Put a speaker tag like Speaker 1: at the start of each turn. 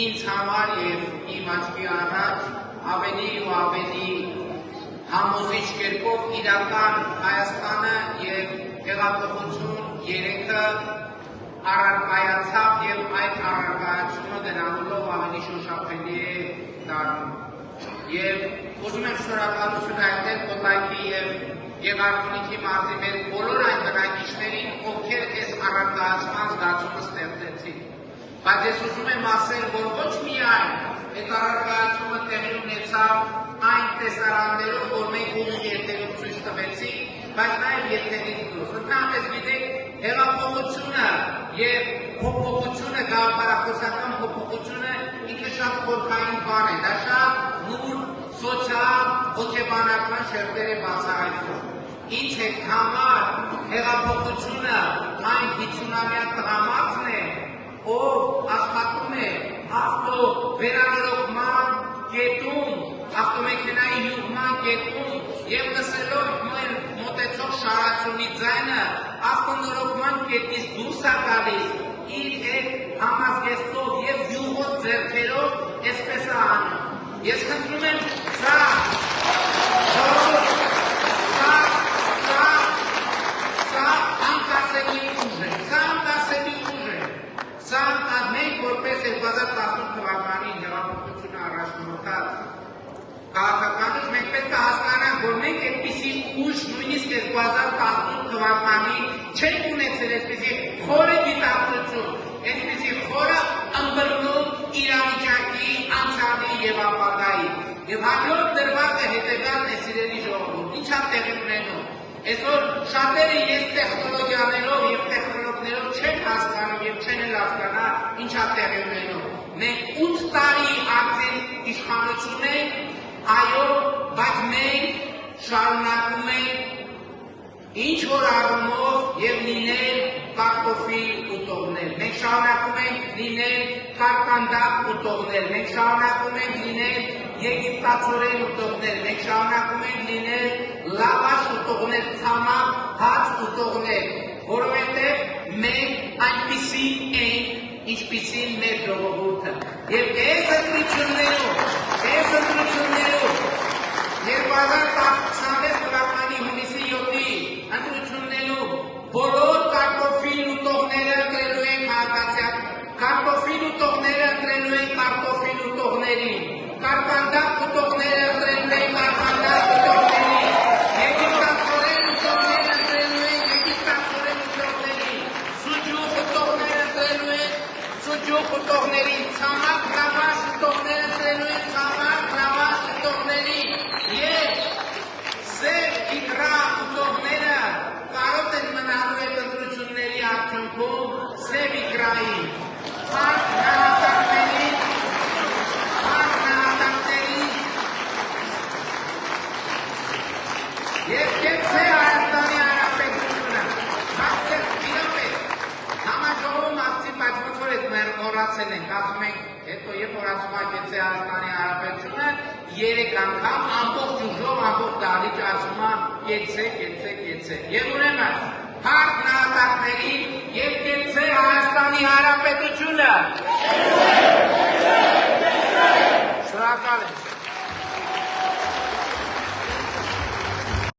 Speaker 1: ինձ համար եւ իմ աչքի առաջ ավելի ու ավելի համոզիչ կերպով իրական Հայաստանը եւ հեղափոխություն երեքը առարկայացավ եւ այդ առարկայացումը դրանով ավելի շոշափելի է դառնում։ Եվ ուզում եմ շնորհակալություն հայտնել Կոտայքի եւ Գեղարքունիքի մարզի մեր բոլոր այն բնակիչներին, ովքեր այս առարկայացման զգացումը ստեղծեցին։ Բայց ես ուզում եմ ասել, որ ոչ միայն այդ առարկայացումը տեղի ունեցավ այն տեսարաններով, որ մենք ուղիղ եթերով ցույց տվեցինք, բայց նաև եթերից դուրս։ Ընդհանրապես գիտեք, հեղափոխությունը եւ փոփոխությունը, գաղափարախոսական փոփոխությունը ինքը շատ խորքային բան է, դա շատ նուրբ սոցիալ հոգեբանական շերտեր է բացահայտում։ Ինձ հետ համար հեղափոխությունը այն 50-ամյա տղամարդն է, ով աշխատում է ավտովերանորոգման կետում, ավտոմեքենայի հյուղման կետում եւ լսելով մոտեցող շարացումի ձայնը ավտոնորոգման կետից դուրս է գալիս իր հետ համազգեստով եւ յուղոտ ձեռքերով այսպես է անում։ Ես խնդրում եմ սա անկասելի ուժ է, սա մենք որպես 2018 թվականին հեղափոխությունը առաջնորդած քաղաքականուց մենք պետք է հասկանանք, որ մենք այդպիսի ուժ նույնիսկ 2018 թվականին չենք ունեցել այսպիսի խորը գիտակցություն, այսպիսի խորը ըմբռնում իրավիճակի, անցյալի եւ ապագայի։ Եվ հաջորդ դրվագը հետեւյալն է, սիրելի ժողովուրդ, ինչա տեղի ունենում։ Այսօր շատերը ես տեխնոլոգիաներով եւ տեխնոլոգներով չեն հասկանում եւ չեն էլ հասկանա ինչա տեղի ունենում։ Մենք 8 տարի արդեն իշխանություն ենք, այո, բայց մենք շարունակում ենք ինչ որ առումով եւ լինել կարտոֆիլ ուտողներ, մենք շարունակում ենք լինել կարկանդակ ուտողներ, մենք շարունակում ենք լինել եգիպտացորեն ուտողներ, մենք շարունակում ենք լինել լավաշ ուտողներ, ցամաք հաց ուտողներ, որովհետեւ մենք այնպիսի ենք, ինչպիսին մեր ժողովուրդը։ Եվ այս ընտրություններով 2026 թվականի հունիսի 7-ի ընտրություններով բոլոր կարտոֆիլ ուտողները ընտրելու են քաղաքացիական, կարտոֆիլ ուտողները ընտրելու են կարտոֆիլ ուտողներին, կարկանդակ ուտողները ընտրելու են կարկանդակ ուտողներին, եգիպտացորեն ուտողները ընտրելու են եգիպտացորեն ուտողներին, սուջուխ ուտողները ընտրելու են սուջուխ ուտողներին, ցամաք լավաշ ուտողները ընտրելու են ցամաք լավաշ ուտողներին, եւ սև իգրա ուտողները կարոտ են մնալու այդ ընտրությունների արդյունքում սև իգրայի հարկ նահատակներին եւ կեցե Հայաստանի Հանրապետությունը մաղթել իրապես համաժողովում աղցի բայց ոնց որ այդ մեր օրացել ենք, ասում ենք հետո երբ օրացում է կեցե Հայաստանի Հանրապետությունը 3 անգամ ամբողջ ուժով, ամբողջ դահլիճ ասում է կեցե եւ ուրեմն հարկ նահատակներին եւ կեցե Հայաստանի Հանրապետությունը։ Շնորհակալ եմ։